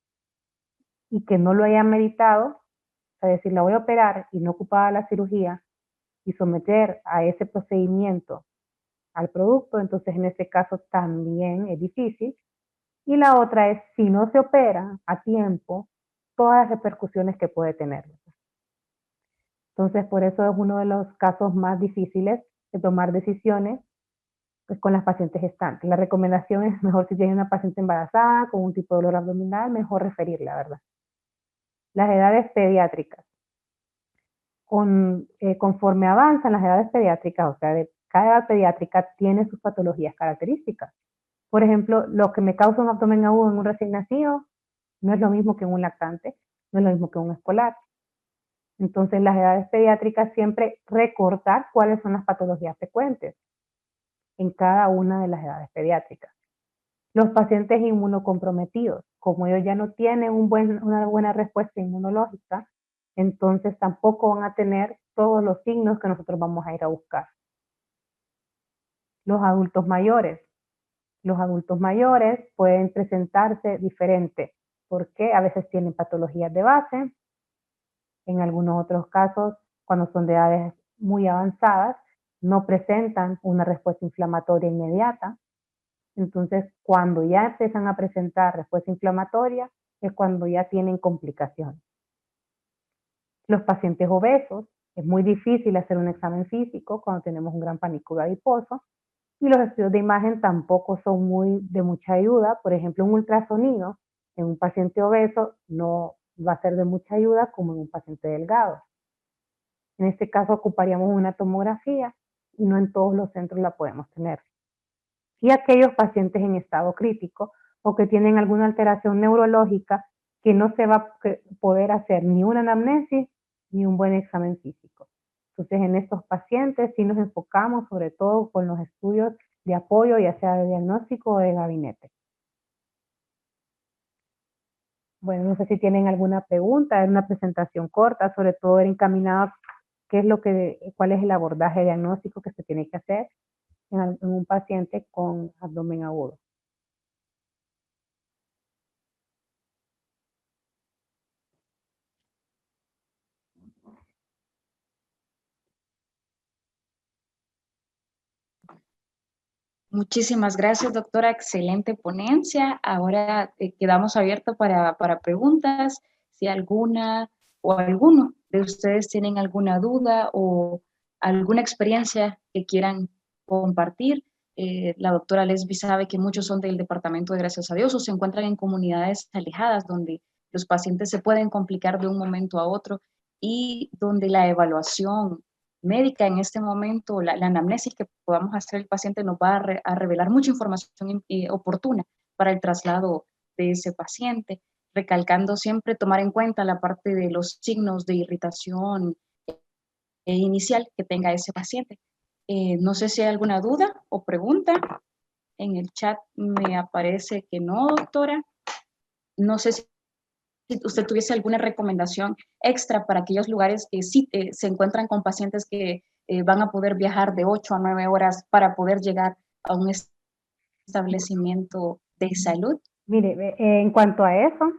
y que no lo haya meditado, es decir, la voy a operar y no ocupada la cirugía y someter a ese procedimiento al producto, entonces en este caso también es difícil. Y la otra es, si no se opera a tiempo, todas las repercusiones que puede tener. Entonces, por eso es uno de los casos más difíciles de tomar decisiones, pues, con las pacientes gestantes. La recomendación es mejor, si tiene una paciente embarazada con un tipo de dolor abdominal, mejor referirla, ¿verdad? Las edades pediátricas. Conforme avanzan las edades pediátricas, o sea, cada edad pediátrica tiene sus patologías características. Por ejemplo, lo que me causa un abdomen agudo en un recién nacido no es lo mismo que en un lactante, no es lo mismo que en un escolar. Entonces, las edades pediátricas siempre recordar cuáles son las patologías frecuentes en cada una de las edades pediátricas. Los pacientes inmunocomprometidos, como ellos ya no tienen una buena respuesta inmunológica, entonces tampoco van a tener todos los signos que nosotros vamos a ir a buscar. Los adultos mayores. Los adultos mayores pueden presentarse diferente, porque a veces tienen patologías de base, en algunos otros casos, cuando son de edades muy avanzadas, no presentan una respuesta inflamatoria inmediata. Entonces, cuando ya empiezan a presentar respuesta inflamatoria, es cuando ya tienen complicaciones. Los pacientes obesos, es muy difícil hacer un examen físico cuando tenemos un gran panículo adiposo, y los estudios de imagen tampoco son de mucha ayuda. Por ejemplo, un ultrasonido en un paciente obeso no va a ser de mucha ayuda como en un paciente delgado. En este caso ocuparíamos una tomografía y no en todos los centros la podemos tener. Y aquellos pacientes en estado crítico o que tienen alguna alteración neurológica, que no se va a poder hacer ni una anamnesis ni un buen examen físico. Entonces, en estos pacientes sí nos enfocamos sobre todo con los estudios de apoyo, ya sea de diagnóstico o de gabinete. Bueno, no sé si tienen alguna pregunta, es una presentación corta, sobre todo era encaminada cuál es el abordaje diagnóstico que se tiene que hacer en un paciente con abdomen agudo. Muchísimas gracias, doctora. Excelente ponencia. Ahora quedamos abiertos para preguntas. Si alguna o alguno de ustedes tienen alguna duda o alguna experiencia que quieran compartir. La doctora Lesbi sabe que muchos son del departamento de Gracias a Dios o se encuentran en comunidades alejadas donde los pacientes se pueden complicar de un momento a otro y donde la evaluación médica en este momento, la anamnesis que podamos hacer el paciente nos va a revelar mucha información oportuna para el traslado de ese paciente, recalcando siempre tomar en cuenta la parte de los signos de irritación inicial que tenga ese paciente. No sé si hay alguna duda o pregunta. En el chat me aparece que no, doctora. No sé si usted tuviese alguna recomendación extra para aquellos lugares que sí se encuentran con pacientes que van a poder viajar de 8 a 9 horas para poder llegar a un establecimiento de salud. Mire, en cuanto a eso,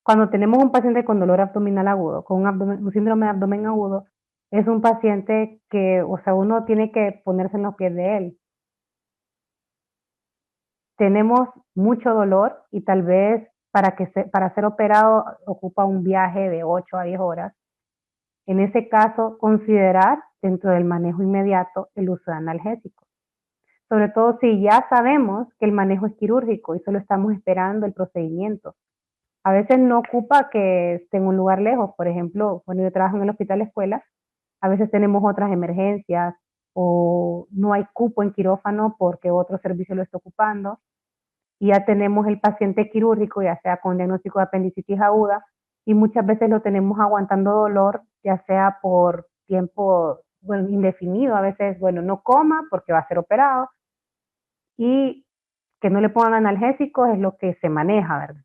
cuando tenemos un paciente con dolor abdominal agudo, con un síndrome de abdomen agudo, es un paciente que, o sea, uno tiene que ponerse en los pies de él. Tenemos mucho dolor y tal vez para ser operado ocupa un viaje de 8 a 10 horas. En ese caso, considerar dentro del manejo inmediato el uso de analgésicos. Sobre todo si ya sabemos que el manejo es quirúrgico y solo estamos esperando el procedimiento. A veces no ocupa que esté en un lugar lejos. Por ejemplo, cuando yo trabajo en el hospital escuela, a veces tenemos otras emergencias o no hay cupo en quirófano porque otro servicio lo está ocupando y ya tenemos el paciente quirúrgico, ya sea con diagnóstico de apendicitis aguda, y muchas veces lo tenemos aguantando dolor, ya sea por tiempo, bueno, indefinido, a veces, bueno, no coma porque va a ser operado, y que no le pongan analgésicos es lo que se maneja, ¿verdad?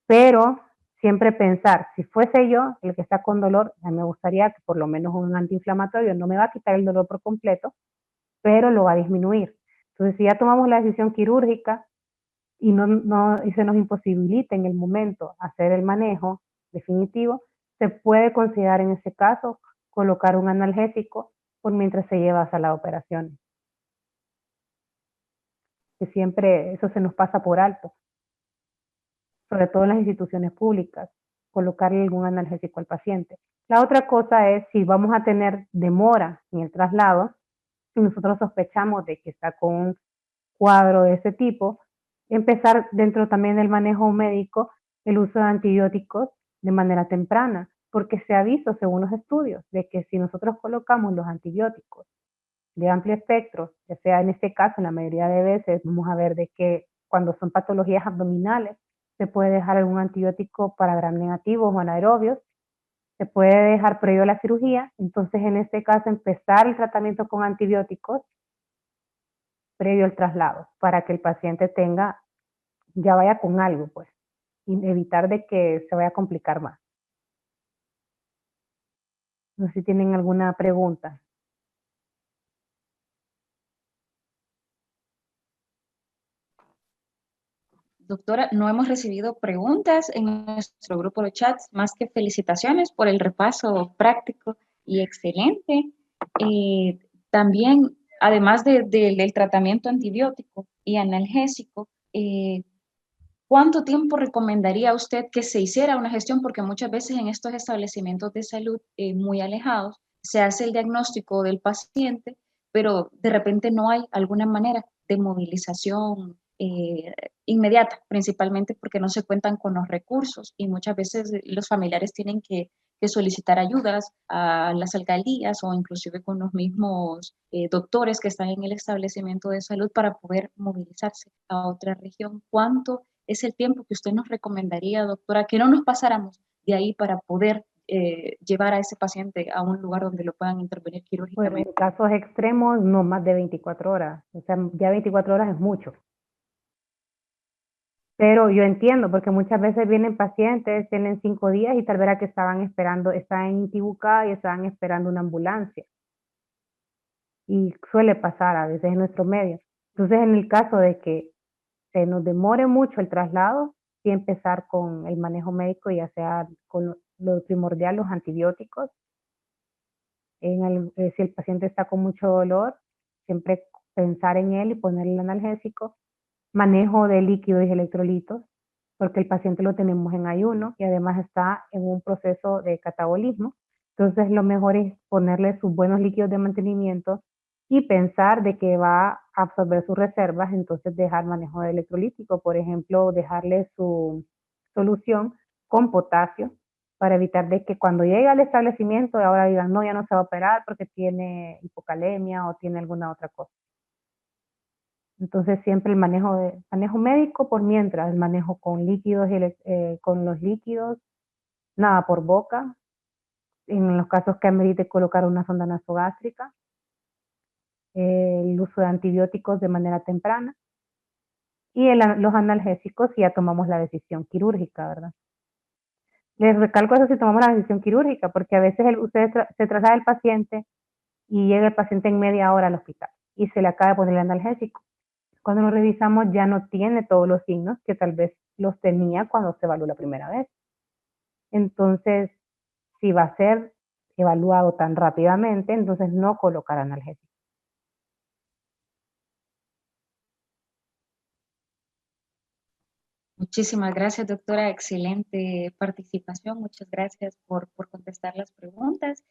Pero siempre pensar, si fuese yo el que está con dolor, ya me gustaría que por lo menos un antiinflamatorio no me va a quitar el dolor por completo, pero lo va a disminuir. Entonces, si ya tomamos la decisión quirúrgica, y se nos imposibilita en el momento hacer el manejo definitivo, se puede considerar en ese caso colocar un analgésico por mientras se lleva hasta la operación. Que siempre eso se nos pasa por alto, sobre todo en las instituciones públicas, colocarle algún analgésico al paciente. La otra cosa es si vamos a tener demora en el traslado, si nosotros sospechamos de que está con un cuadro de ese tipo, empezar dentro también del manejo médico el uso de antibióticos de manera temprana, porque se ha visto según los estudios de que si nosotros colocamos los antibióticos de amplio espectro, ya sea en este caso, en la mayoría de veces, vamos a ver de que cuando son patologías abdominales, se puede dejar algún antibiótico para gram negativos o anaerobios, se puede dejar previo a la cirugía, entonces en este caso empezar el tratamiento con antibióticos previo al traslado, para que el paciente ya vaya con algo, pues, y evitar de que se vaya a complicar más. No sé si tienen alguna pregunta. Doctora, no hemos recibido preguntas en nuestro grupo de chats, más que felicitaciones por el repaso práctico y excelente. También, además del tratamiento antibiótico y analgésico, ¿cuánto tiempo recomendaría usted que se hiciera una gestión? Porque muchas veces en estos establecimientos de salud muy alejados se hace el diagnóstico del paciente, pero de repente no hay alguna manera de movilización inmediata, principalmente porque no se cuentan con los recursos y muchas veces los familiares tienen que solicitar ayudas a las alcaldías o inclusive con los mismos doctores que están en el establecimiento de salud para poder movilizarse a otra región. ¿Cuánto es el tiempo que usted nos recomendaría, doctora, que no nos pasáramos de ahí para poder llevar a ese paciente a un lugar donde lo puedan intervenir Bueno, quirúrgicamente? en casos extremos, no más de 24 horas. O sea, ya 24 horas es mucho. Pero yo entiendo, porque muchas veces vienen pacientes, tienen 5 días y tal vez era que estaban esperando, estaban en Intibucá y estaban esperando una ambulancia. Y suele pasar a veces en nuestro medio. Entonces, en el caso de que se nos demore mucho el traslado, sí empezar con el manejo médico, ya sea con lo primordial, los antibióticos. Si el paciente está con mucho dolor, siempre pensar en él y ponerle el analgésico. Manejo de líquidos y electrolitos, porque el paciente lo tenemos en ayuno y además está en un proceso de catabolismo. Entonces, lo mejor es ponerle sus buenos líquidos de mantenimiento y pensar de que va a absorber sus reservas, entonces dejar manejo de electrolítico, por ejemplo, dejarle su solución con potasio para evitar de que cuando llegue al establecimiento ahora digan, no, ya no se va a operar porque tiene hipocalemia o tiene alguna otra cosa. Entonces siempre el manejo médico por mientras, el manejo con líquidos con los líquidos, nada por boca, en los casos que amerite colocar una sonda nasogástrica, el uso de antibióticos de manera temprana y los analgésicos si ya tomamos la decisión quirúrgica, ¿verdad? Les recalco eso si tomamos la decisión quirúrgica, porque a veces se traslada el paciente y llega el paciente en media hora al hospital y se le acaba de poner el analgésico. Cuando lo revisamos ya no tiene todos los signos que tal vez los tenía cuando se evaluó la primera vez. Entonces, si va a ser evaluado tan rápidamente, entonces no colocar analgésico. Muchísimas gracias, doctora. Excelente participación. Muchas gracias por contestar las preguntas.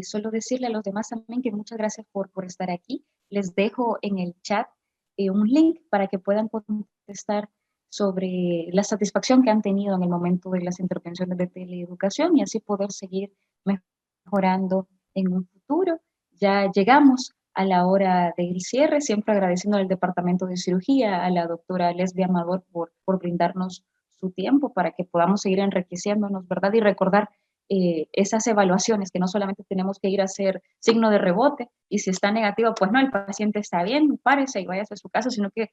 Solo decirle a los demás también que muchas gracias por estar aquí. Les dejo en el chat un link para que puedan contestar sobre la satisfacción que han tenido en el momento de las intervenciones de teleeducación y así poder seguir mejorando en un futuro. Ya llegamos a la hora del cierre, siempre agradeciendo al Departamento de Cirugía, a la doctora Lesbia Amador por brindarnos su tiempo para que podamos seguir enriqueciéndonos, ¿verdad? Y recordar esas evaluaciones que no solamente tenemos que ir a hacer signo de rebote y si está negativo, pues no, el paciente está bien, párese y váyase a su casa, sino que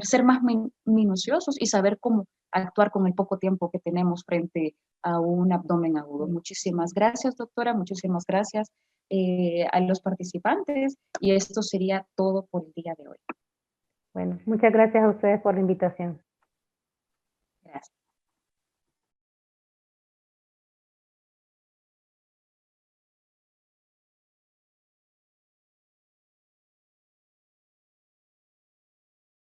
ser más minuciosos y saber cómo actuar con el poco tiempo que tenemos frente a un abdomen agudo. Muchísimas gracias, doctora, muchísimas gracias a los participantes y esto sería todo por el día de hoy. Bueno, muchas gracias a ustedes por la invitación.